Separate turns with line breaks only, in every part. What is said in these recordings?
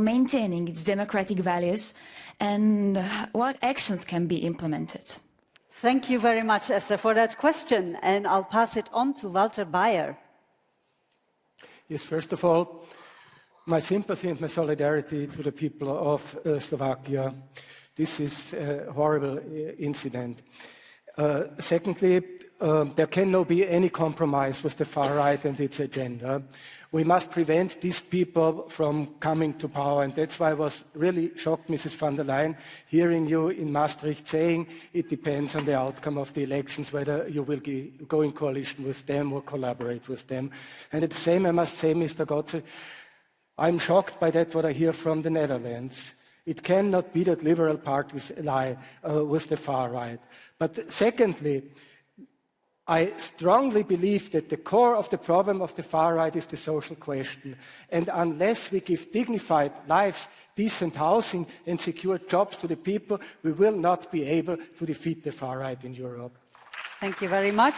maintaining its democratic values, and what actions can be implemented?
Thank you very much, Esther, for that question, and I'll pass it on to Walter Bayer.
Yes, first of all, my sympathy and my solidarity to the people of Slovakia. This is a horrible incident. Secondly, there can no be any compromise with the far right and its agenda. We must prevent these people from coming to power, and that's why I was really shocked, Mrs. von der Leyen, hearing you in Maastricht saying it depends on the outcome of the elections whether you will go in coalition with them or collaborate with them. And at the same, I must say, Mr. Gotze, I'm shocked by that, what I hear from the Netherlands. It cannot be that liberal parties ally with the far right. But secondly, I strongly believe that the core of the problem of the far right is the social question. And unless we give dignified lives, decent housing and secure jobs to the people, we will not be able to defeat the far right in Europe.
Thank you very much.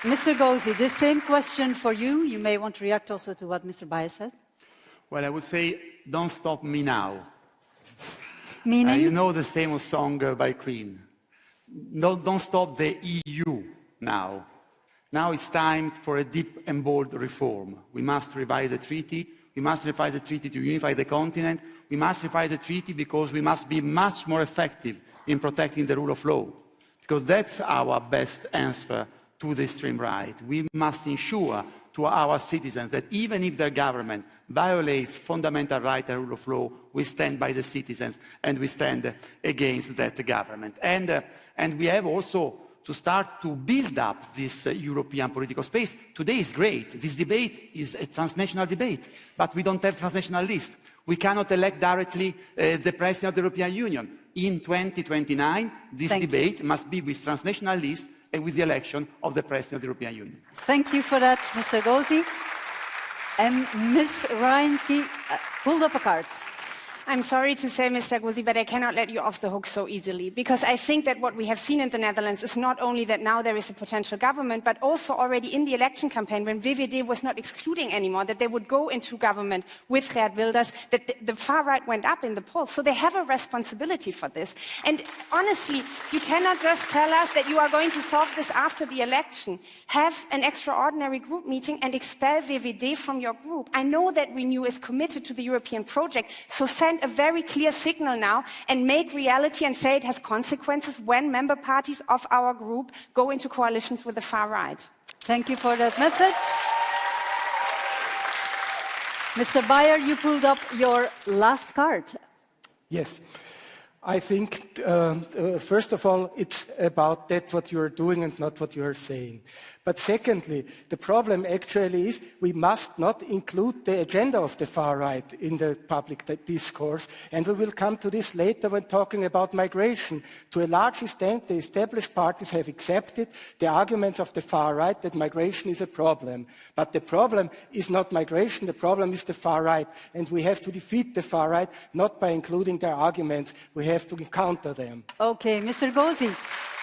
Mr. Gozzi, the same question for you. You may want to react also to what Mr. Bayer said.
Well, I would say, don't stop me now.
Meaning?
You know the famous song by Queen. No, don't stop the EU now. Now it's time for a deep and bold reform. We must revise the treaty. We must revise the treaty to unify the continent. We must revise the treaty because we must be much more effective in protecting the rule of law. Because that's our best answer to the extreme right. We must ensure to our citizens that even if their government violates fundamental rights and rule of law, we stand by the citizens and we stand against that government. And we have also to start to build up this European political space. Today is great. This debate is a transnational debate, but we don't have transnational list. We cannot elect directly the President of the European Union. In 2029, this debate must be with transnational list and with the election of the President of the European Union.
Thank you for that, Mr. Gozzi. And Ms. Reintke pulled up a card.
I'm sorry to say, Mr. Gozzi, but I cannot let you off the hook so easily, because I think that what we have seen in the Netherlands is not only that now there is a potential government, but also already in the election campaign, when VVD was not excluding anymore that they would go into government with Geert Wilders, that the far right went up in the polls. So they have a responsibility for this. And honestly, you cannot just tell us that you are going to solve this after the election. Have an extraordinary group meeting and expel VVD from your group. I know that Renew is committed to the European project, so send a very clear signal now and make reality and say it has consequences when member parties of our group go into coalitions with the far right.
Thank you for that message. Mr. Bayer, you pulled up your last card.
Yes. I think, first of all, it's about that what you're doing and not what you're saying. But secondly, the problem actually is we must not include the agenda of the far right in the public discourse. And we will come to this later when talking about migration. To a large extent, the established parties have accepted the arguments of the far right that migration is a problem. But the problem is not migration, the problem is the far right. And we have to defeat the far right, not by including their arguments. We have to counter them.
Okay, Mr. Gozzi,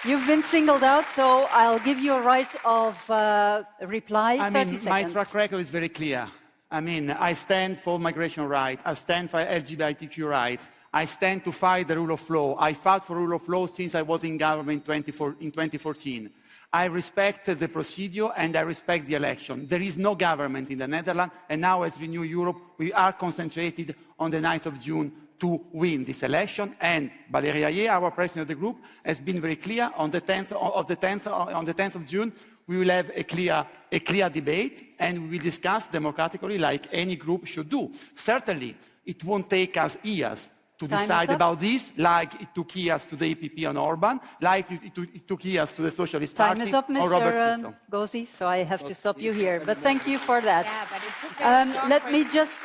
you've been singled out, so I'll give you a right of reply. 30 seconds.
My track record is very clear. I stand for migration rights. I stand for LGBTQ rights. I stand to fight the rule of law. I fought for rule of law since I was in government in 2014. I respect the procedure and I respect the election. There is no government in the Netherlands, and now as Renew Europe, we are concentrated on the 9th of June to win this election, and Valérie Hayer, our president of the group, has been very clear. On the 10th of June, we will have a clear debate, and we will discuss democratically, like any group should do. Certainly, it won't take us years to decide about this, like it took years to the EPP on Orban, like it took years to the Socialist Party
Time is up,
on Robert Fico.
Mr. Gozzi, so I have to stop you here. But thank you for that. Let me just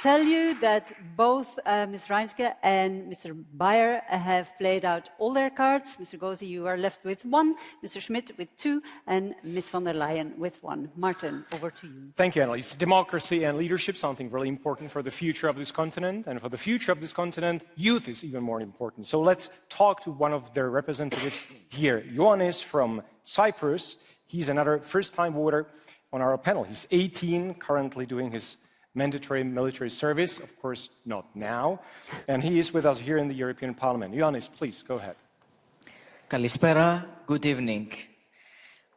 tell you that both Ms. Reintke and Mr. Bayer have played out all their cards. Mr. Gozzi, you are left with 1, Mr. Schmidt with 2, and Ms. von der Leyen with 1. Martin, over to you.
Thank you, Annelies. Democracy and leadership, something really important for the future of this continent. And for the future of this continent, youth is even more important. So let's talk to one of their representatives here. Ioannis from Cyprus. He's another first-time voter on our panel. He's 18, currently doing his mandatory military service, of course not now. And he is with us here in the European Parliament. Ioannis, please, go ahead.
Kalispera, good evening.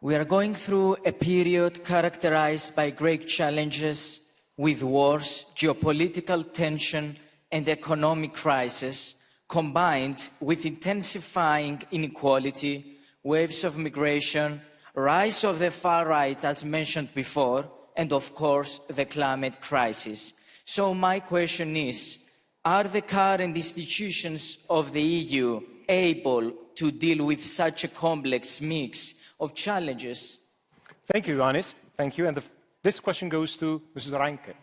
We are going through a period characterized by great challenges with wars, geopolitical tension and economic crisis, combined with intensifying inequality, waves of migration, rise of the far right as mentioned before, and of course the climate crisis. So my question is, are the current institutions of the EU able to deal with such a complex mix of challenges?
Thank you, Ioannis. Thank you. And this question goes to Mrs. Reinke.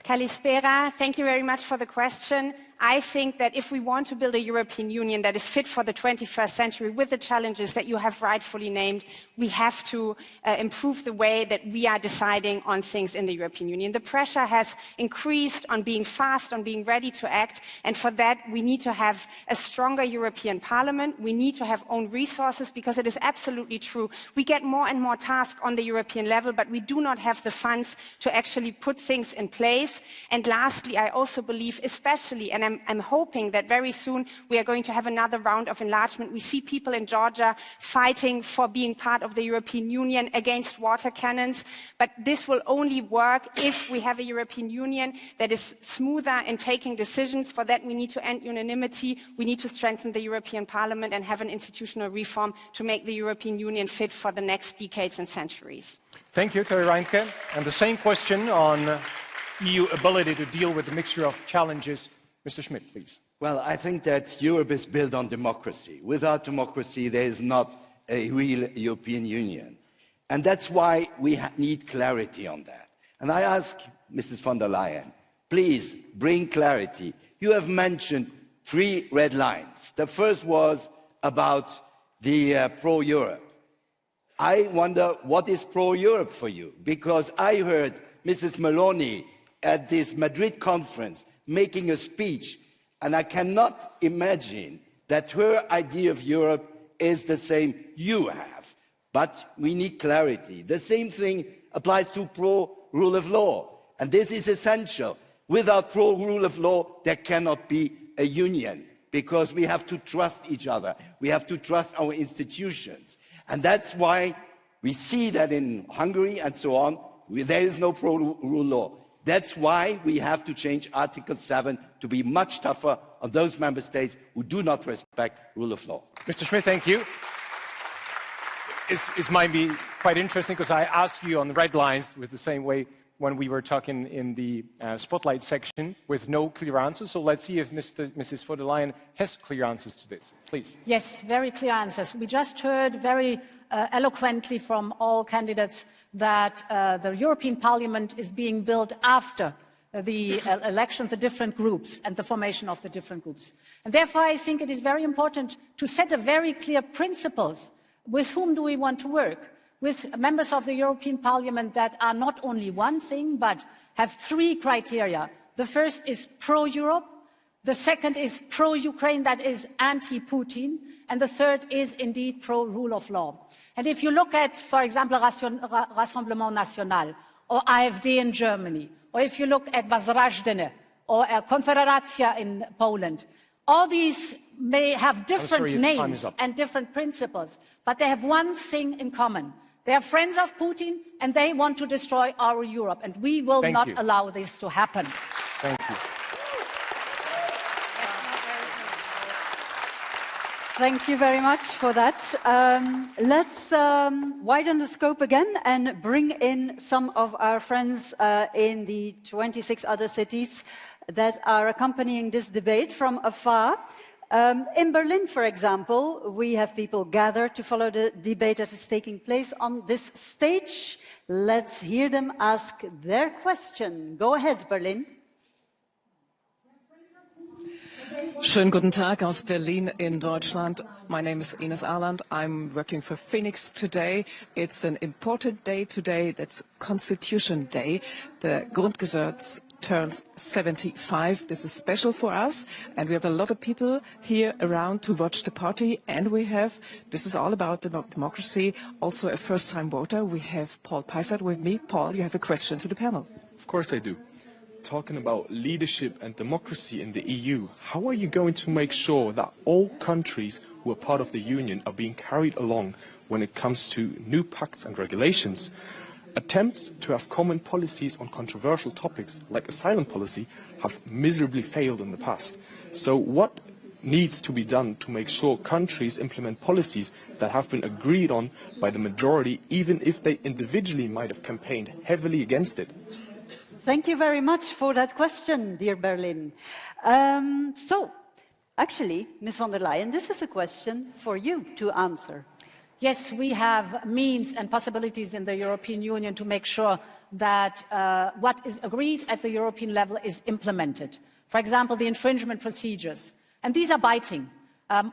Kalispera, thank you very much for the question. I think that if we want to build a European Union that is fit for the 21st century with the challenges that you have rightfully named, we have to improve the way that we are deciding on things in the European Union. The pressure has increased on being fast, on being ready to act, and for that we need to have a stronger European Parliament. We need to have own resources, because it is absolutely true. We get more and more tasks on the European level, but we do not have the funds to actually put things in place. And lastly, I also believe, especially, and I'm hoping that very soon we are going to have another round of enlargement. We see people in Georgia fighting for being part of the European Union against water cannons, but this will only work if we have a European Union that is smoother in taking decisions. For that, we need to end unanimity, we need to strengthen the European Parliament and have an institutional reform to make the European Union fit for the next decades and centuries.
Thank you, Terry Reinke. And the same question on EU ability to deal with the mixture of challenges. Mr. Schmidt, please.
Well, I think that Europe is built on democracy. Without democracy, there is not a real European Union. And that's why we need clarity on that. And I ask Mrs. von der Leyen, please bring clarity. You have mentioned 3 red lines. The first was about the pro-Europe. I wonder, what is pro-Europe for you? Because I heard Mrs. Meloni at this Madrid conference making a speech, and I cannot imagine that her idea of Europe is the same you have. But we need clarity. The same thing applies to pro-rule of law, and this is essential. Without pro-rule of law, there cannot be a union, because we have to trust each other. We have to trust our institutions. And that's why we see that in Hungary and so on, there is no pro-rule law. That's why we have to change Article 7 to be much tougher on those member states who do not respect rule of law.
Mr. Schmidt, thank you. It might be quite interesting, because I asked you on the red lines with the same way when we were talking in the spotlight section with no clear answers. So let's see if Mrs. von der Leyen has clear answers to this. Please.
Yes, very clear answers. We just heard very eloquently from all candidates that the European Parliament is being built after the elections, the different groups, and the formation of the different groups. And therefore, I think it is very important to set a very clear principles. With whom do we want to work? With members of the European Parliament that are not only one thing, but have 3 criteria. The first is pro-Europe, the second is pro-Ukraine, that is anti-Putin, and the third is indeed pro-rule of law. And if you look at, for example, Rassemblement National, or AfD in Germany, or if you look at Возрождение, or Konfederacja in Poland, all these may have different names and different principles, but they have one thing in common. They are friends of Putin, and they want to destroy our Europe, and we will not allow this to happen.
Thank you.
Thank you very much for that. Let's widen the scope again and bring in some of our friends in the 26 other cities that are accompanying this debate from afar. In Berlin, for example, we have people gathered to follow the debate that is taking place on this stage. Let's hear them ask their question. Go ahead, Berlin.
Schönen guten Tag aus Berlin in Deutschland. My name is Ines Arland. I'm working for Phoenix today. It's an important day today. That's Constitution Day. The Grundgesetz turns 75. This is special for us, and we have a lot of people here around to watch the party, and we have, this is all about democracy, also a first-time voter. We have Paul Peissert with me. Paul, you have a question to the panel.
Of course I do. Talking about leadership and democracy in the EU, how are you going to make sure that all countries who are part of the Union are being carried along when it comes to new pacts and regulations? Attempts to have common policies on controversial topics like asylum policy have miserably failed in the past. So what needs to be done to make sure countries implement policies that have been agreed on by the majority, even if they individually might have campaigned heavily against it?
Thank you very much for that question, dear Berlin. So, actually, Ms. von der Leyen, this is a question for you to answer.
Yes, we have means and possibilities in the European Union to make sure that what is agreed at the European level is implemented. For example, the infringement procedures. And these are binding.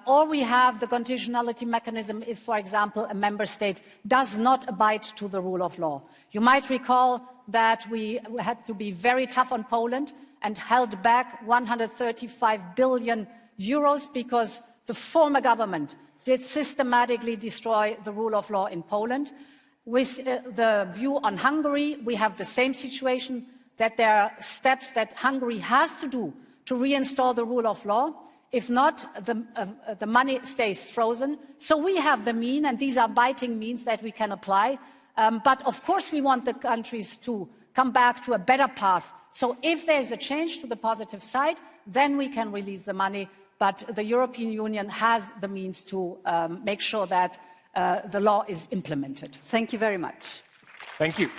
Or we have the conditionality mechanism if, for example, a member state does not abide to the rule of law. You might recall that we had to be very tough on Poland and held back 135 billion euros because the former government did systematically destroy the rule of law in Poland. With the view on Hungary, we have the same situation, that there are steps that Hungary has to do to reinstall the rule of law. If not, the money stays frozen. So we have the means, and these are binding means that we can apply. But of course, we want the countries to come back to a better path. So if there is a change to the positive side, then we can release the money. But the European Union has the means to make sure that the law is implemented.
Thank you very much.
Thank you.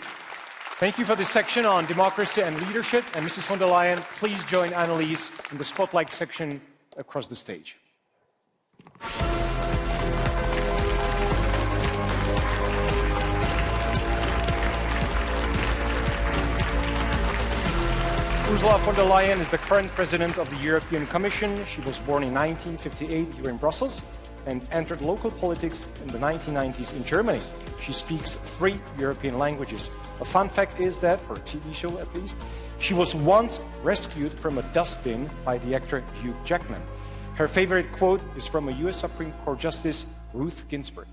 Thank you for this section on democracy and leadership. And Mrs. von der Leyen, please join Annelies in the spotlight section across the stage. Ursula von der Leyen is the current president of the European Commission. She was born in 1958 here in Brussels and entered local politics in the 1990s in Germany. She speaks 3 European languages. A fun fact is that, for a TV show at least, she was once rescued from a dustbin by the actor Hugh Jackman. Her favorite quote is from a US Supreme Court Justice, Ruth Ginsburg.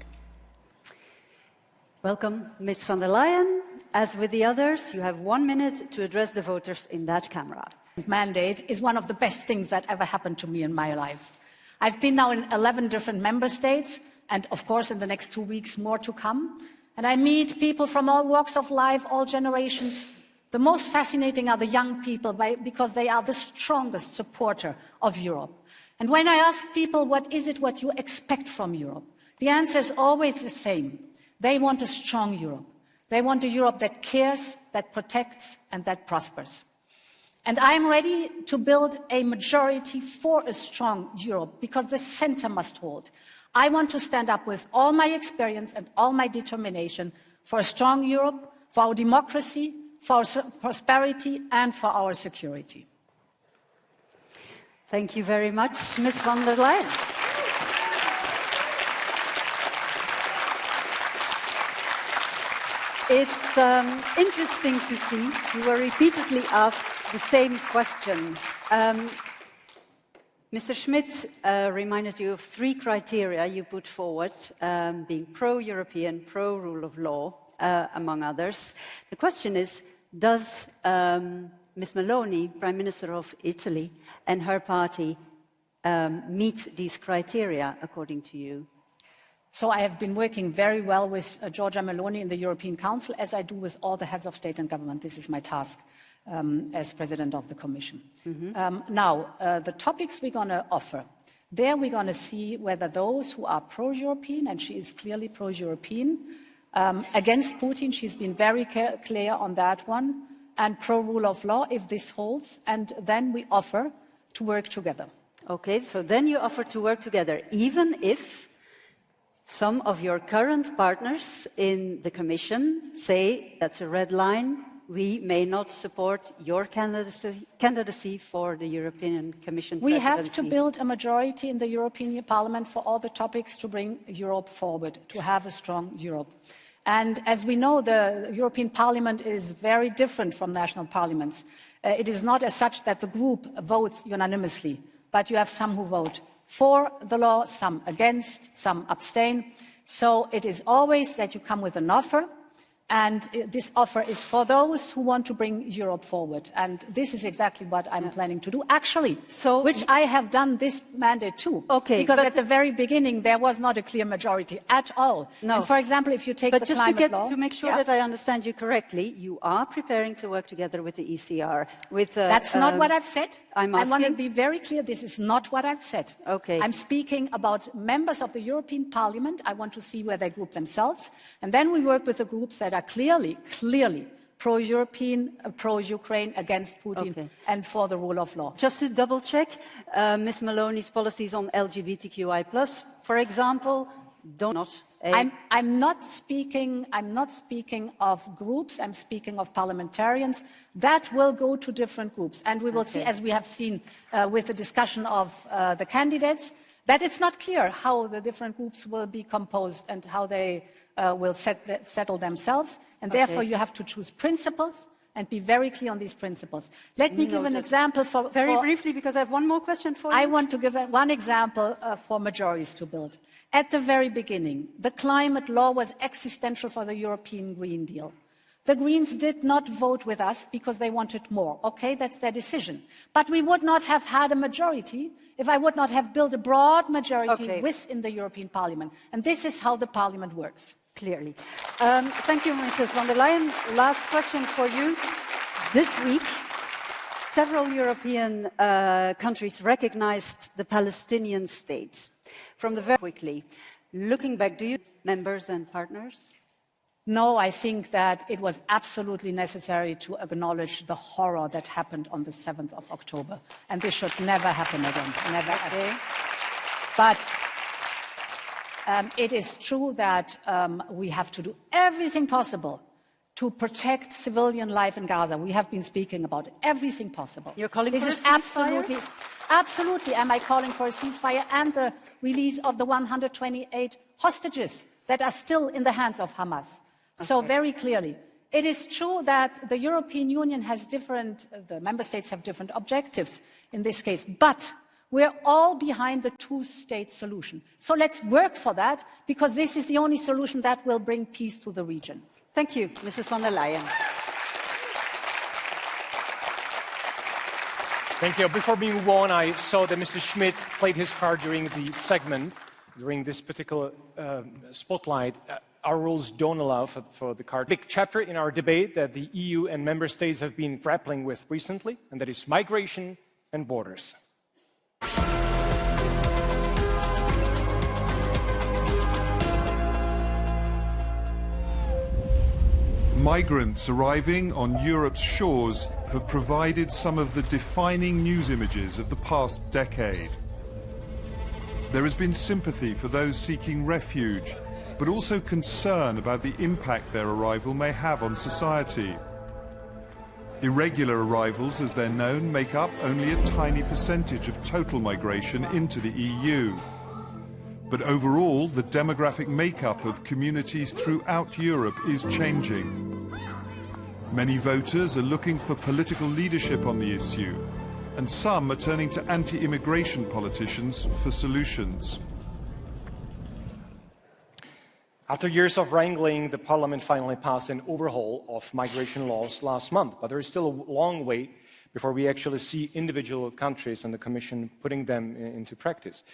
Welcome, Ms. von der Leyen. As with the others, you have 1 minute to address the voters in that camera.
Mandate is one of the best things that ever happened to me in my life. I've been now in 11 different member states, and of course in the next 2 weeks more to come. And I meet people from all walks of life, all generations. The most fascinating are the young people because they are the strongest supporter of Europe. And when I ask people, what is it what you expect from Europe? The answer is always the same. They want a strong Europe. They want a Europe that cares, that protects, and that prospers. And I'm ready to build a majority for a strong Europe because the center must hold. I want to stand up with all my experience and all my determination for a strong Europe, for our democracy, for our prosperity, and for our security.
Thank you very much, Ms. von der Leyen. It's interesting to see you were repeatedly asked the same question. Mr. Schmidt reminded you of 3 criteria you put forward, being pro-European, pro-rule of law, among others. The question is, does Ms. Meloni, Prime Minister of Italy, and her party meet these criteria, according to you?
So I have been working very well with Giorgia Meloni in the European Council, as I do with all the heads of state and government. This is my task as President of the Commission. Now, the topics we're going to offer, there we're going to see whether those who are pro-European, and she is clearly pro-European, against Putin, she's been very clear on that one, and pro-rule of law, if this holds, and then we offer to work together.
Okay, so then you offer to work together, even if some of your current partners in the Commission say that's a red line, we may not support your candidacy for the European Commission presidency.
We have to build a majority in the European Parliament for all the topics to bring Europe forward, to have a strong Europe. And as we know, the European Parliament is very different from national parliaments. It is not as such that the group votes unanimously, but you have some who vote for the law, some against, some abstain. So it is always that you come with an offer, And this offer is for those who want to bring Europe forward. And this is exactly what I'm planning to do, actually, which I have done this mandate too.
Okay,
because at the very beginning, there was not a clear majority at all.
No.
And for example, if you take the climate law...
But just to make sure that I understand you correctly, you are preparing to work together with the ECR.
That's not what I've said.
I
want to be very clear, this is not what I've said.
Okay.
I'm speaking about members of the European Parliament. I want to see where they group themselves. And then we work with the groups that are clearly pro-European, pro-Ukraine, against Putin, and for the rule of law.
Just to double check, Ms. Maloney's policies on LGBTQI+, for example,
I'm not speaking of groups, I'm speaking of parliamentarians. That will go to different groups. And we will see, as we have seen with the discussion of the candidates, that it's not clear how the different groups will be composed and how they will settle themselves. And therefore, you have to choose principles and be very clear on these principles. Let me give an example
Very briefly, because I have one more question for you.
I want to give one example for majorities to build. At the very beginning, the climate law was existential for the European Green Deal. The Greens did not vote with us because they wanted more. Okay, that's their decision. But we would not have had a majority if I would not have built a broad majority within the European Parliament. And this is how the Parliament works.
Clearly. Thank you, Mrs. von der Leyen. Last question for you. This week, several European countries recognized the Palestinian state. From the very quickly, looking back, do you members and partners?
No, I think that it was absolutely necessary to acknowledge the horror that happened on the 7th of October. And this should never happen again, never again. But it is true that we have to do everything possible to protect civilian life in Gaza. We have been speaking about it, everything possible.
You're calling for a
ceasefire? Absolutely. Am I calling for a ceasefire and the release of the 128 hostages that are still in the hands of Hamas? So very clearly, it is true that the European Union has the member states have different objectives in this case, but we're all behind the two-state solution. So let's work for that, because this is the only solution that will bring peace to the region.
Thank you, Mrs. von der Leyen.
Thank you. Before we move on, I saw that Mr. Schmidt played his card during the segment, during this particular spotlight. Our rules don't allow for the card. Big chapter in our debate that the EU and member states have been grappling with recently, and that is migration and borders.
Migrants arriving on Europe's shores have provided some of the defining news images of the past decade. There has been sympathy for those seeking refuge, but also concern about the impact their arrival may have on society. Irregular arrivals, as they're known, make up only a tiny percentage of total migration into the EU. But overall, the demographic makeup of communities throughout Europe is changing. Many voters are looking for political leadership on the issue, and some are turning to anti-immigration politicians for solutions.
After years of wrangling, the Parliament finally passed an overhaul of migration laws last month, but there is still a long way before we actually see individual countries and the Commission putting them into practice.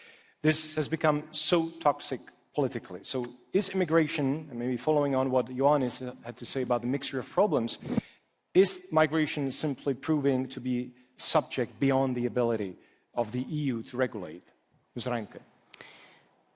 This has become so toxic politically. So is immigration, and maybe following on what Ioannis had to say about the mixture of problems, is migration simply proving to be subject beyond the ability of the EU to regulate? Ms. Reintke.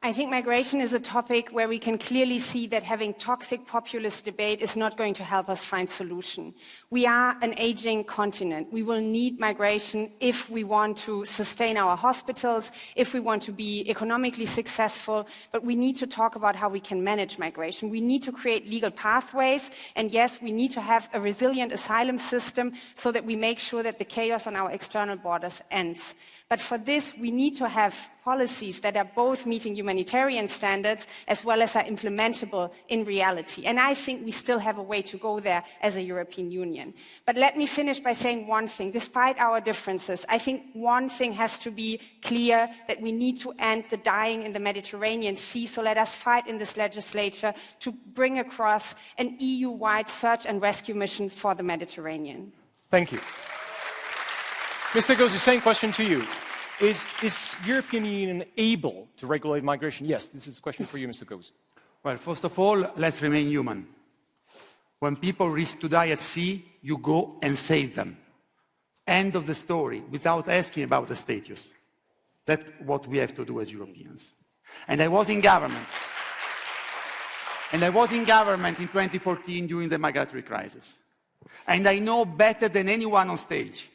I think migration is a topic where we can clearly see that having toxic populist debate is not going to help us find solution. We are an aging continent. We will need migration if we want to sustain our hospitals, if we want to be economically successful, but we need to talk about how we can manage migration. We need to create legal pathways, and yes, we need to have a resilient asylum system so that we make sure that the chaos on our external borders ends. But for this, we need to have policies that are both meeting humanitarian humanitarian standards, as well as are implementable in reality. And I think we still have a way to go there as a European Union. But let me finish by saying one thing. Despite our differences, I think one thing has to be clear, that we need to end the dying in the Mediterranean Sea. So let us fight in this legislature to bring across an EU-wide search and rescue mission for the Mediterranean.
Thank you. Mr. Gozzi, same question to you. Is European Union able to regulate migration? Yes, this is a question for you, Mr. Gozzi.
Well, first of all, let's remain human. When people risk to die at sea, you go and save them. End of the story, without asking about the status. That's what we have to do as Europeans. And I was in government. And I was in government in 2014 during the migratory crisis. And I know better than anyone on stage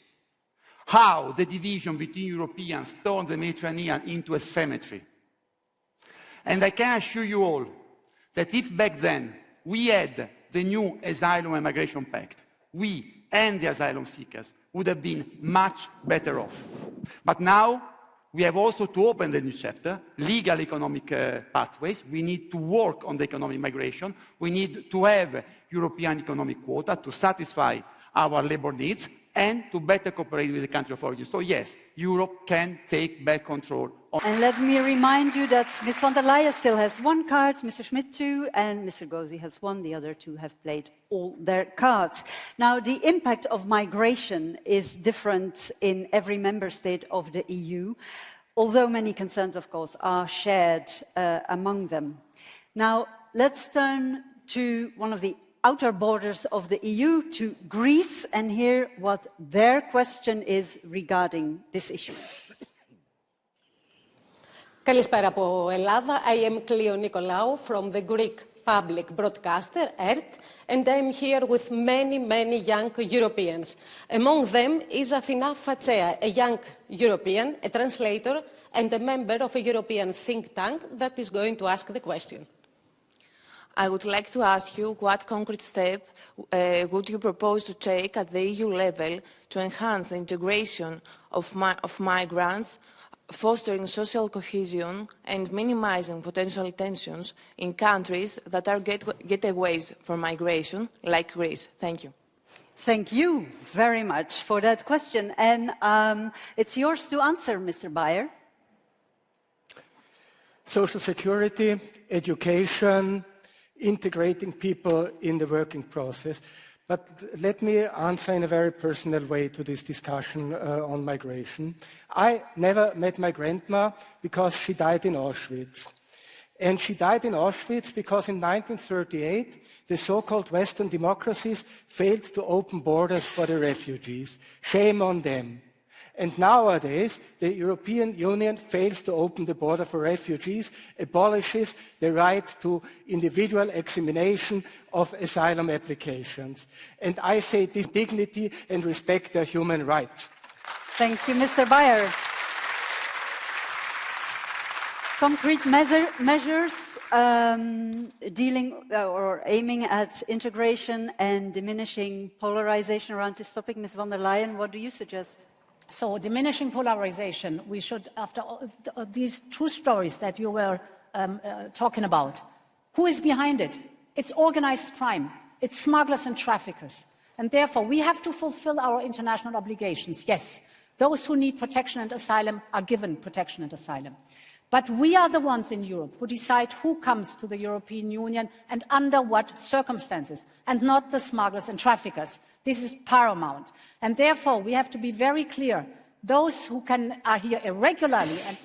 how the division between Europeans turned the Mediterranean into a cemetery. And I can assure you all that if back then we had the new Asylum and Migration Pact, we and the asylum seekers would have been much better off. But now we have also to open the new chapter, legal economic pathways. We need to work on the economic migration. We need to have European economic quota to satisfy our labor needs and to better cooperate with the country of origin. So yes, Europe can take back control.
And let me remind you that Ms. von der Leyen still has one card, Mr. Schmidt two, and Mr. Gozzi has one. The other two have played all their cards. Now, the impact of migration is different in every member state of the EU, although many concerns, of course, are shared among them. Now, let's turn to one of the outer borders of the EU, to Greece, and hear what their question is regarding this issue.
Καλησπέρα από Ελλάδα. I am Cleo Nikolaou from the Greek public broadcaster, ERT, and I am here with many young Europeans. Among them is Athina Fatsea, a young European, a translator, and a member of a European think tank that is going to ask the question.
I would like to ask you what concrete step would you propose to take at the EU level to enhance the integration of migrants, fostering social cohesion and minimizing potential tensions in countries that are getaways for migration, like Greece. Thank you.
Thank you very much for that question. And it's yours to answer, Mr. Bayer.
Social security, education, integrating people in the working process. But let me answer in a very personal way to this discussion on migration. I never met my grandma because she died in Auschwitz. And she died in Auschwitz because in 1938, the so-called Western democracies failed to open borders for the refugees. Shame on them. And nowadays, the European Union fails to open the border for refugees, abolishes the right to individual examination of asylum applications. And I say this dignity and respect their human rights.
Thank you, Mr. Bayer. Concrete measures dealing or aiming at integration and diminishing polarization around this topic. Ms. von der Leyen, what do you suggest?
So diminishing polarization, we should, after all, these two stories that you were talking about, who is behind it? It's organized crime. It's smugglers and traffickers. And therefore, we have to fulfill our international obligations. Yes, those who need protection and asylum are given protection and asylum. But we are the ones in Europe who decide who comes to the European Union and under what circumstances, and not the smugglers and traffickers. This is paramount. And therefore, we have to be very clear. Those who are here irregularly and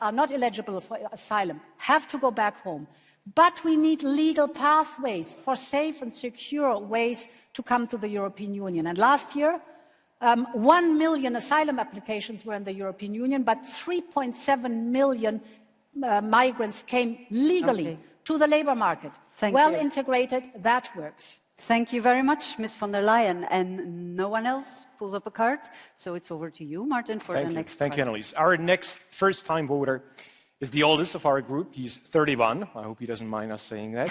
are not eligible for asylum have to go back home. But we need legal pathways for safe and secure ways to come to the European Union. And last year, 1 million asylum applications were in the European Union, but 3.7 million migrants came legally to the labor market. Well integrated, that works.
Thank you very much, Ms. von der Leyen. And no one else pulls up a card, so it's over to you, Martin, for the next
Thank you, Annelies. Our next first-time voter is the oldest of our group. He's 31. I hope he doesn't mind us saying that.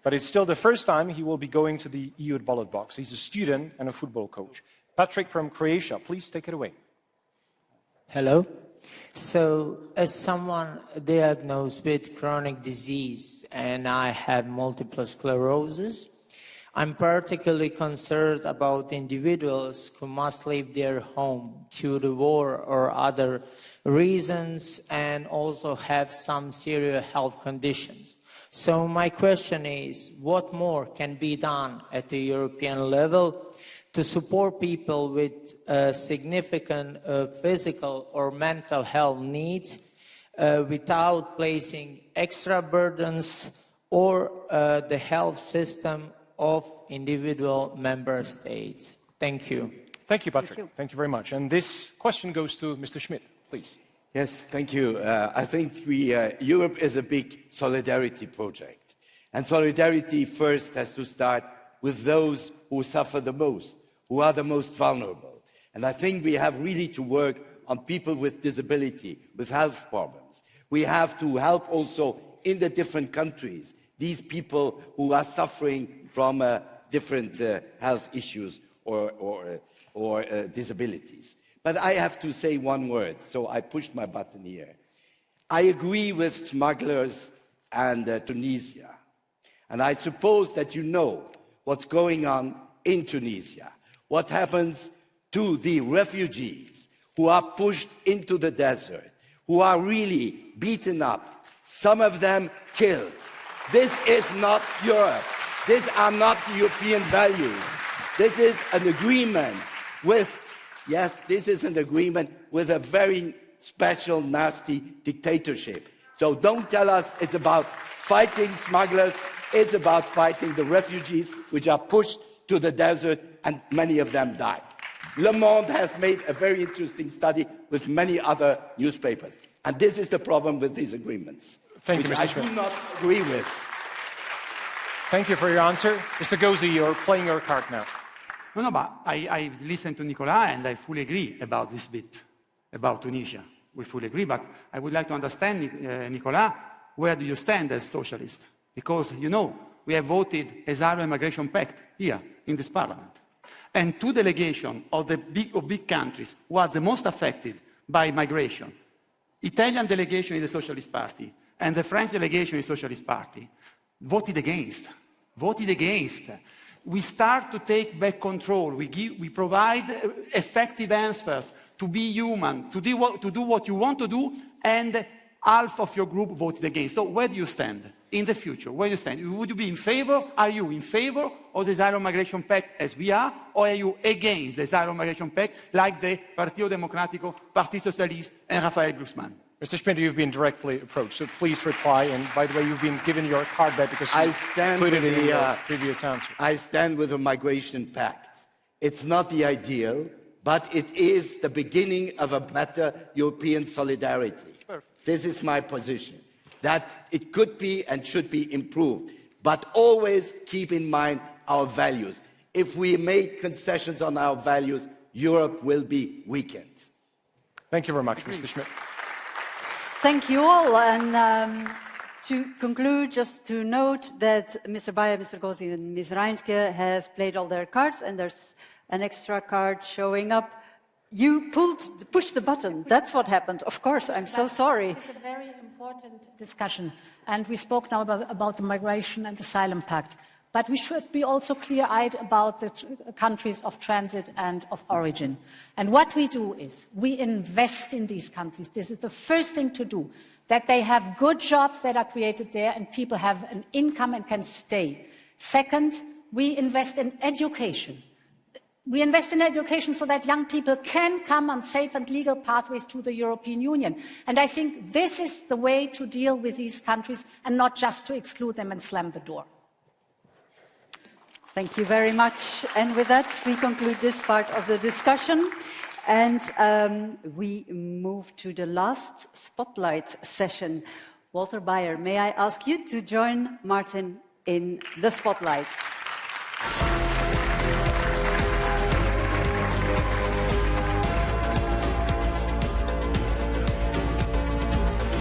But it's still the first time he will be going to the EU ballot box. He's a student and a football coach. Patrick from Croatia, please take it away.
Hello, So, as someone diagnosed with chronic disease and I have multiple sclerosis, I'm particularly concerned about individuals who must leave their home due to war or other reasons and also have some serious health conditions. So my question is, what more can be done at the European level to support people with significant physical or mental health needs without placing extra burdens or the health system of individual member states? Thank you.
Thank you, Patrick. Thank you very much. And this question goes to Mr. Schmidt, please.
Yes, thank you. I think Europe is a big solidarity project. And solidarity first has to start with those who suffer the most, who are the most vulnerable. And I think we have really to work on people with disability, with health problems. We have to help also in the different countries, these people who are suffering from different health issues or disabilities. But I have to say one word, so I pushed my button here. I agree with smugglers and Tunisia. And I suppose that you know what's going on in Tunisia, what happens to the refugees who are pushed into the desert, who are really beaten up, some of them killed. This is not Europe. These are not European values. This is an agreement with, yes, this is an agreement with a very special, nasty dictatorship. So don't tell us it's about fighting smugglers. It's about fighting the refugees which are pushed to the desert, and many of them die. Le Monde has made a very interesting study with many other newspapers. And this is the problem with these agreements,
Thank you,
which
Mr.
I
Schmidt.
do not agree with.
Thank you for your answer. Mr. Gozzi, you're playing your card now.
No, but I listened to Nicolas and I fully agree about this bit, about Tunisia. We fully agree, but I would like to understand, Nicolas, where do you stand as socialist? Because, you know, we have voted Asylum and Migration Pact here in this parliament. And two delegations of the big countries who are the most affected by migration, Italian delegation in the Socialist Party and the French delegation in the Socialist Party, voted against. We start to take back control. We provide effective answers to be human, to do what you want to do, and half of your group voted against. So where do you stand in the future? Where do you stand? Would you be in favor? Are you in favor of the Asylum Migration Pact as we are, or are you against the Asylum Migration Pact like the Partito Democratico, Parti Socialiste, and Rafael Guzman?
Mr. Schmidt, you've been directly approached, so please reply. And by the way, you've been given your card back because you put it in your previous answer.
I stand with the Migration Pact. It's not the ideal, but it is the beginning of a better European solidarity. Perfect. This is my position, that it could be and should be improved, but always keep in mind our values. If we make concessions on our values, Europe will be weakened.
Thank you very much, Mr. Schmidt.
Thank you all. And to conclude, just to note that Mr. Bayer, Mr. Gozzi, and Ms. Reintke have played all their cards, and there's an extra card showing up. You pushed the button. That's what happened. Of course, I'm so sorry.
It's a very important discussion, and we spoke now about the Migration and Asylum Pact. But we should be also clear-eyed about the countries of transit and of origin. And what we do is we invest in these countries. This is the first thing to do, that they have good jobs that are created there and people have an income and can stay. Second, we invest in education. We invest in education so that young people can come on safe and legal pathways to the European Union. And I think this is the way to deal with these countries and not just to exclude them and slam the door.
Thank you very much. And with that, we conclude this part of the discussion. And we move to the last spotlight session. Walter Bayer, may I ask you to join Martin in the spotlight?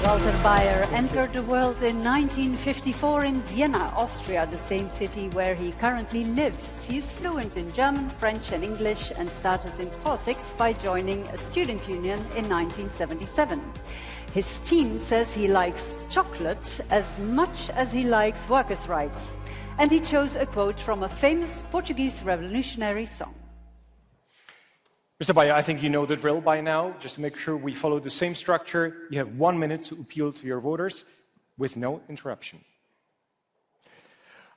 Walter Bayer entered the world in 1954 in Vienna, Austria, the same city where he currently lives. He is fluent in German, French and English and started in politics by joining a student union in 1977. His team says he likes chocolate as much as he likes workers' rights. And he chose a quote from a famous Portuguese revolutionary song.
Mr. Bayer, I think you know the drill by now. Just to make sure we follow the same structure, you have 1 minute to appeal to your voters with no interruption.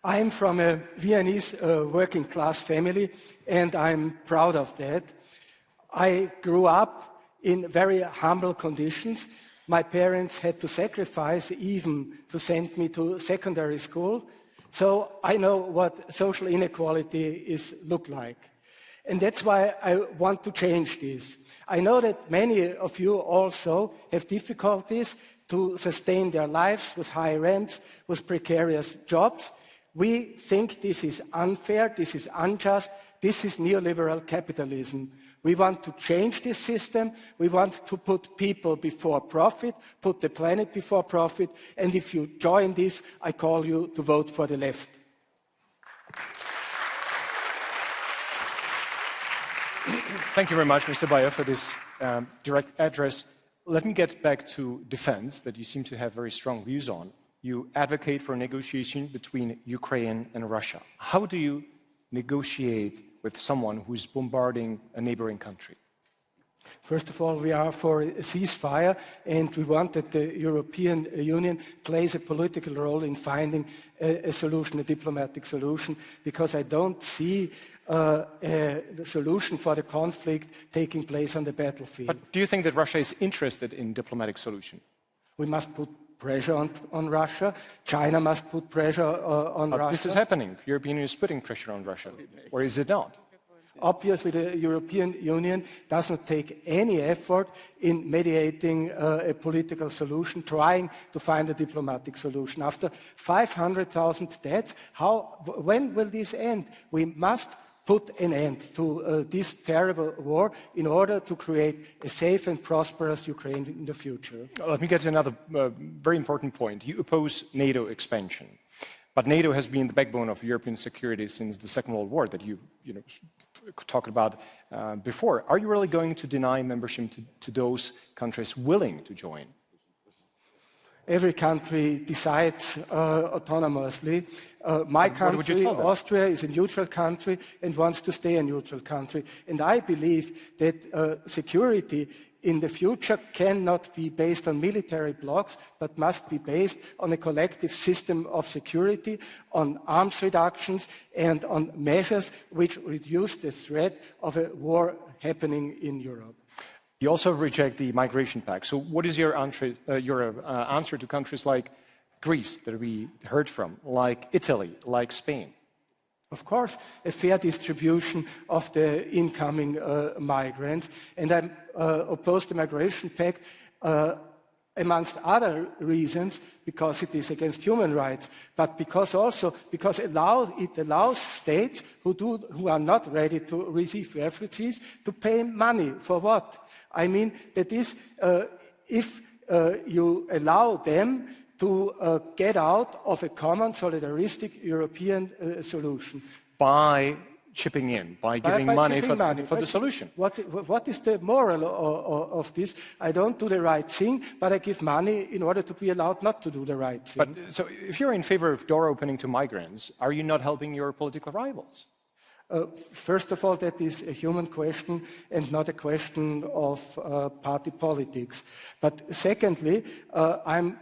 I'm from a Viennese working class family, and I'm proud of that. I grew up in very humble conditions. My parents had to sacrifice even to send me to secondary school. So I know what social inequality look like. And that's why I want to change this. I know that many of you also have difficulties to sustain their lives with high rents, with precarious jobs. We think this is unfair, this is unjust, this is neoliberal capitalism. We want to change this system. We want to put people before profit, put the planet before profit. And if you join this, I call you to vote for the left.
Thank you very much, Mr. Bayer, for this direct address. Let me get back to defense, that you seem to have very strong views on. You advocate for negotiation between Ukraine and Russia. How do you negotiate with someone who's bombarding a neighboring country?
First of all, we are for a ceasefire, and we want that the European Union plays a political role in finding a solution, a diplomatic solution, because I don't see a solution for the conflict taking place on the battlefield.
But do you think that Russia is interested in diplomatic solution?
We must put pressure on Russia. China must put pressure on Russia.
This is happening. The European Union is putting pressure on Russia, or is it not?
Obviously, the European Union does not take any effort in mediating a political solution, trying to find a diplomatic solution. After 500,000 deaths, when will this end? We must put an end to this terrible war in order to create a safe and prosperous Ukraine in the future.
Let me get to another very important point. You oppose NATO expansion. But NATO has been the backbone of European security since the Second World War that you talked about before. Are you really going to deny membership to those countries willing to join?
Every country decides autonomously. My country, Austria, is a neutral country and wants to stay a neutral country. And I believe that security in the future cannot be based on military blocks, but must be based on a collective system of security, on arms reductions, and on measures which reduce the threat of a war happening in Europe.
You also reject the migration pact. So what is your answer to countries like Greece, that we heard from, like Italy, like Spain?
Of course, a fair distribution of the incoming migrants. And I'm opposed to the migration pact, amongst other reasons, because it is against human rights, but because it allows states who are not ready to receive refugees to pay money for what? I mean, that is, if you allow them to get out of a common solidaristic European solution.
By chipping in, by giving money for the solution.
What is the moral of this? I don't do the right thing, but I give money in order to be allowed not to do the right thing.
But so if you're in favor of door opening to migrants, are you not helping your political rivals?
First of all, that is a human question and not a question of party politics. But secondly, I'm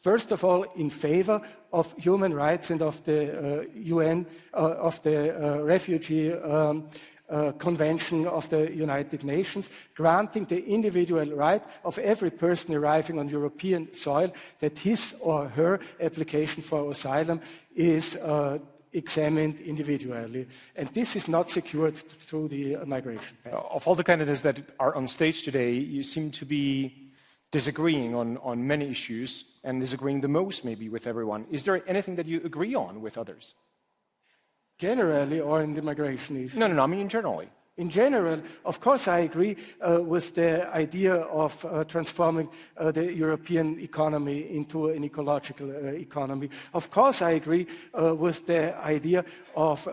first of all in favor of human rights and of the UN, of the Refugee Convention of the United Nations, granting the individual right of every person arriving on European soil that his or her application for asylum is examined individually. And this is not secured through the migration pact.
Of all the candidates that are on stage today, you seem to be disagreeing on many issues and disagreeing the most maybe with everyone. Is there anything that you agree on with others?
Generally or in the migration issue?
No, I mean generally.
in general, of course, I agree with the idea of transforming the European economy into an ecological economy. Of course, I agree with the idea of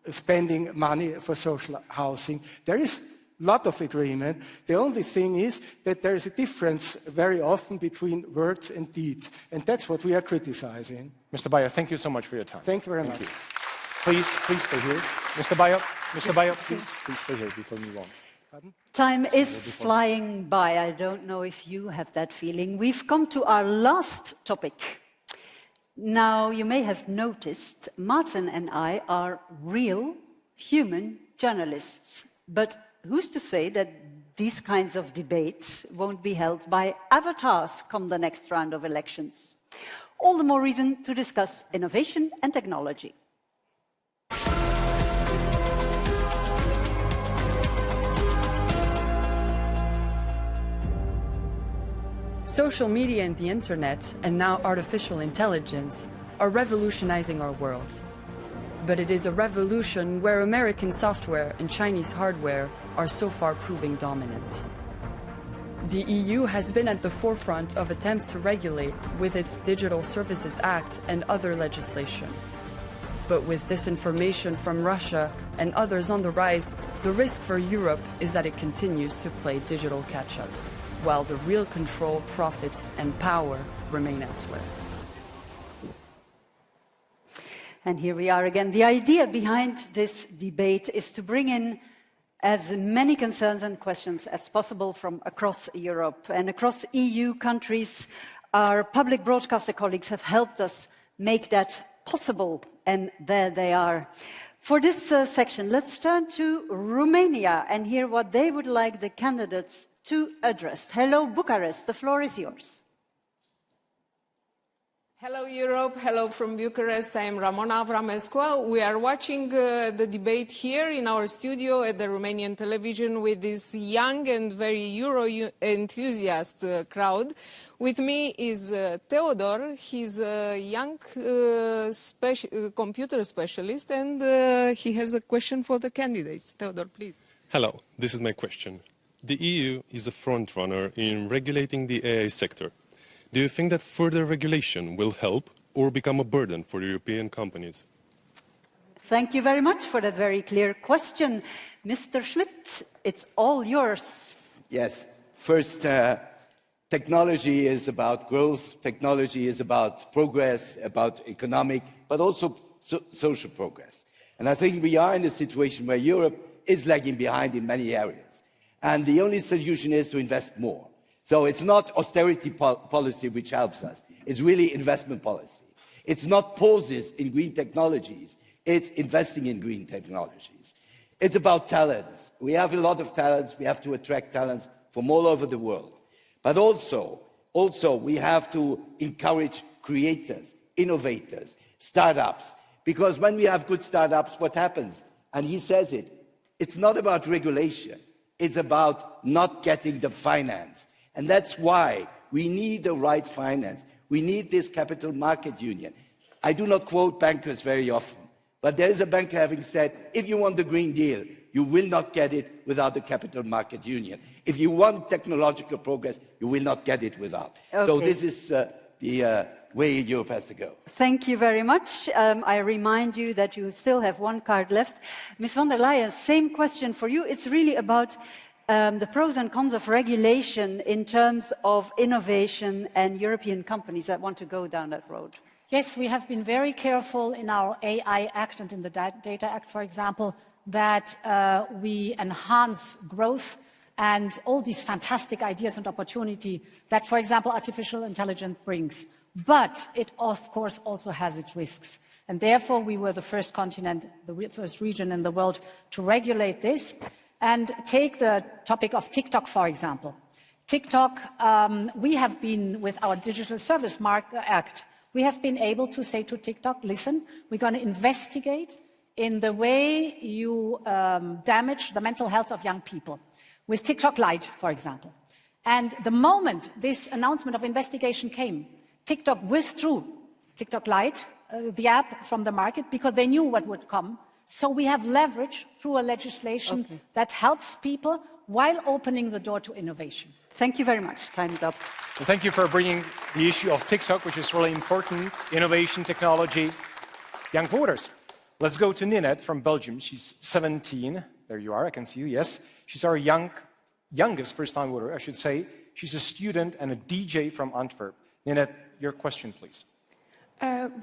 spending money for social housing. There is a lot of agreement. The only thing is that there is a difference very often between words and deeds, and that's what we are criticizing.
Mr. Bayer, thank you so much for your time.
Thank you very much.
Please stay here. Mr. Bayer, please stay here before we move on. Pardon?
Time is flying by. I don't know if you have that feeling. We've come to our last topic. Now, you may have noticed, Martin and I are real human journalists. But who's to say that these kinds of debates won't be held by avatars come the next round of elections? All the more reason to discuss innovation and technology.
Social media and the internet, and now artificial intelligence, are revolutionizing our world. But it is a revolution where American software and Chinese hardware are so far proving dominant. The EU has been at the forefront of attempts to regulate with its Digital Services Act and other legislation. But with disinformation from Russia and others on the rise, the risk for Europe is that it continues to play digital catch-up, while the real control, profits, and power remain elsewhere.
And here we are again. The idea behind this debate is to bring in as many concerns and questions as possible from across Europe. And across EU countries, our public broadcaster colleagues have helped us make that possible. And there they are. For this section, let's turn to Romania and hear what they would like the candidates to address. Hello, Bucharest. The floor is yours.
Hello, Europe. Hello from Bucharest. I am Ramona Avramescu. We are watching the debate here in our studio at the Romanian television with this young and very Euro enthusiast crowd. With me is Theodor. He's a young computer specialist, and he has a question for the candidates. Theodor, please.
Hello, this is my question. The EU is a front runner in regulating the AI sector. Do you think that further regulation will help or become a burden for European companies?
Thank you very much for that very clear question. Mr. Schmidt, it's all yours.
Yes. First, technology is about growth. Technology is about progress, about economic, but also social progress. And I think we are in a situation where Europe is lagging behind in many areas. And the only solution is to invest more. So it's not austerity policy which helps us. It's really investment policy. It's not pauses in green technologies. It's investing in green technologies. It's about talents. We have a lot of talents. We have to attract talents from all over the world. But also we have to encourage creators, innovators, startups. Because when we have good startups, what happens? And he says it. It's not about regulation. It's about not getting the finance. And that's why we need the right finance. We need this capital market union. I do not quote bankers very often, but there is a banker having said, if you want the Green Deal, you will not get it without the capital market union. If you want technological progress, you will not get it without. Okay. So this is the way Europe has to go.
Thank you very much. I remind you that you still have one card left. Ms. von der Leyen, same question for you. It's really about the pros and cons of regulation in terms of innovation and European companies that want to go down that road.
Yes, we have been very careful in our AI Act and in the Data Act, for example, that we enhance growth and all these fantastic ideas and opportunity that, for example, artificial intelligence brings. But it, of course, also has its risks. And therefore, we were the first continent, the first region in the world to regulate this. And take the topic of TikTok, for example. TikTok, we have been, with our Digital Service Act, we have been able to say to TikTok, listen, we're going to investigate in the way you damage the mental health of young people, with TikTok Lite, for example. And the moment this announcement of investigation came, TikTok withdrew TikTok Lite, the app, from the market, because they knew what would come. So we have leverage through a legislation that helps people while opening the door to innovation.
Thank you very much. Time's up.
Well, thank you for bringing the issue of TikTok, which is really important, innovation, technology, young voters. Let's go to Ninette from Belgium. She's 17. There you are, I can see you, yes. She's our youngest first-time voter, I should say. She's a student and a DJ from Antwerp. Ninette, your question, please.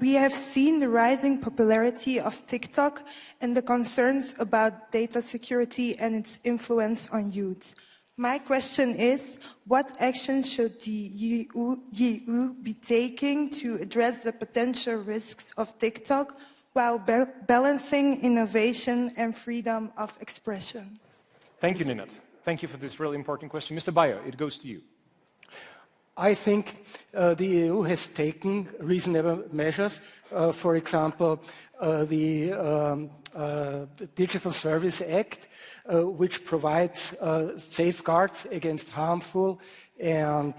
We have seen the rising popularity of TikTok and the concerns about data security and its influence on youth. My question is, what action should the EU be taking to address the potential risks of TikTok while balancing innovation and freedom of expression?
Thank you, Ninette. Thank you for this really important question. Mr. Bayer, it goes to you.
I think the EU has taken reasonable measures. For example, the Digital Service Act, which provides safeguards against harmful and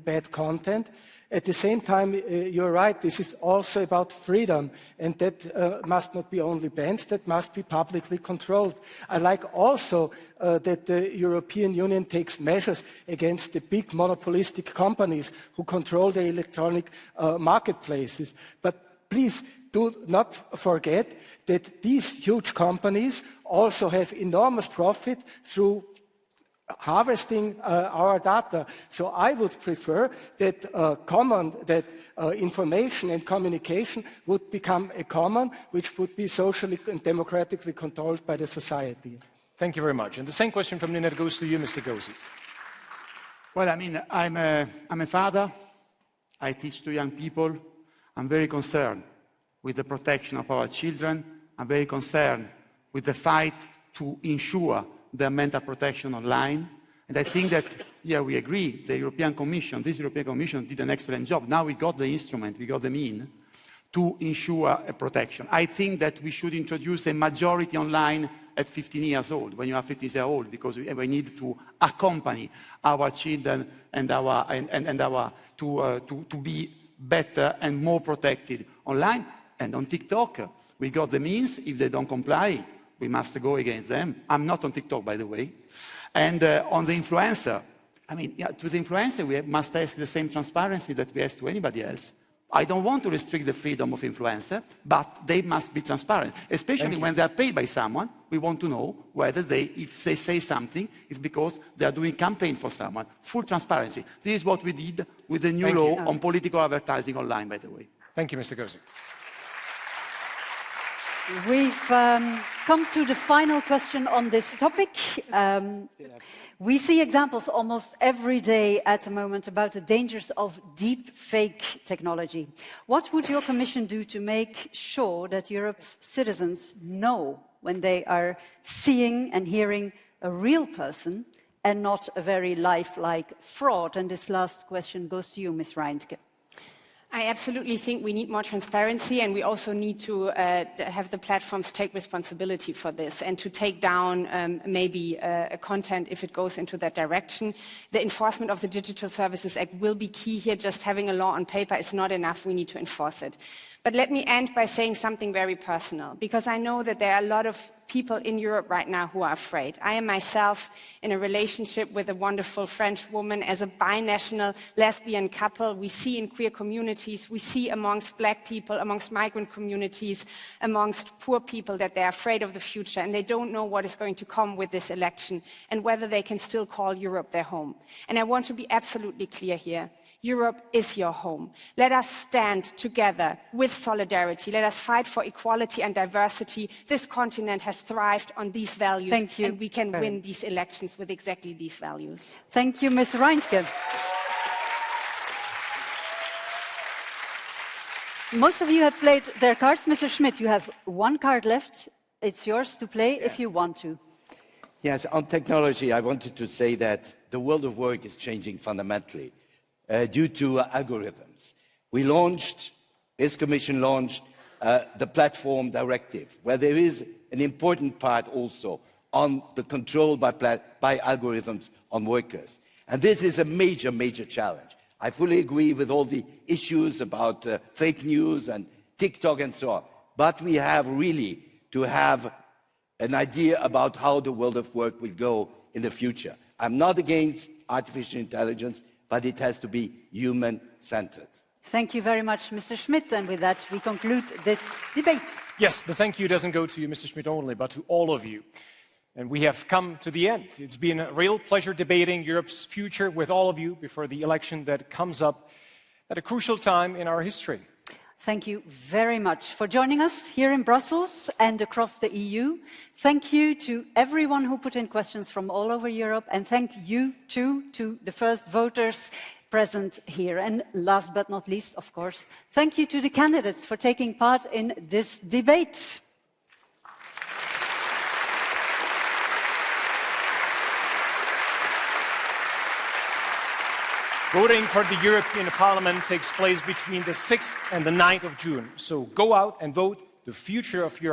bad content. At the same time, you're right, this is also about freedom, and that must not be only banned, that must be publicly controlled. I like also that the European Union takes measures against the big monopolistic companies who control the electronic marketplaces. But please do not forget that these huge companies also have enormous profit through harvesting our data. So I would prefer that information and communication would become a common, which would be socially and democratically controlled by the society.
Thank you very much. And the same question from Ninette goes to you, Mr. Gozi.
Well, I mean, I'm a father. I teach to young people. I'm very concerned with the protection of our children. I'm very concerned with the fight to ensure their mental protection online. And I think that, yeah, we agree, this European Commission did an excellent job. Now we got the instrument, we got the mean to ensure a protection. I think that we should introduce a majority online at 15 years old, when you are 15 years old, because we need to accompany our children and to be better and more protected online. And on TikTok, we got the means. If they don't comply, we must go against them. I'm not on TikTok, by the way. And on the influencer, I mean, yeah, to the influencer, we must ask the same transparency that we ask to anybody else. I don't want to restrict the freedom of influencer, but they must be transparent, especially when they are paid by someone. We want to know whether if they say something, it's because they are doing campaign for someone. Full transparency. This is what we did with the new law on political advertising online, by the way.
Thank you, Mr. Gozi.
We've come to the final question on this topic. We see examples almost every day at the moment about the dangers of deep fake technology. What would your Commission do to make sure that Europe's citizens know when they are seeing and hearing a real person and not a very lifelike fraud? And this last question goes to you, Ms. Reintke.
I absolutely think we need more transparency, and we also need to have the platforms take responsibility for this and to take down maybe content if it goes into that direction. The enforcement of the Digital Services Act will be key here. Just having a law on paper is not enough. We need to enforce it. But let me end by saying something very personal, because I know that there are a lot of people in Europe right now who are afraid. I am myself in a relationship with a wonderful French woman as a binational lesbian couple. We see in queer communities, we see amongst black people, amongst migrant communities, amongst poor people that they're afraid of the future and they don't know what is going to come with this election and whether they can still call Europe their home. And I want to be absolutely clear here. Europe is your home. Let us stand together with solidarity. Let us fight for equality and diversity. This continent has thrived on these values, and we can win these elections with exactly these values.
Thank you, Ms. Reintke. Most of you have played their cards. Mr. Schmidt, you have one card left. It's yours to play if you want to.
Yes, on technology, I wanted to say that the world of work is changing fundamentally. Due to algorithms. We launched, this Commission launched the Platform Directive, where there is an important part also on the control by algorithms on workers. And this is a major, major challenge. I fully agree with all the issues about fake news and TikTok and so on. But we have really to have an idea about how the world of work will go in the future. I'm not against artificial intelligence, but it has to be human-centered.
Thank you very much, Mr. Schmidt. And with that, we conclude this debate.
Yes, the thank you doesn't go to you, Mr. Schmidt, only, but to all of you. And we have come to the end. It's been a real pleasure debating Europe's future with all of you before the election that comes up at a crucial time in our history.
Thank you very much for joining us here in Brussels and across the EU. Thank you to everyone who put in questions from all over Europe, and thank you too to the first voters present here. And last but not least, of course, thank you to the candidates for taking part in this debate.
Voting for the European Parliament takes place between the 6th and the 9th of June. So go out and vote. The future of Europe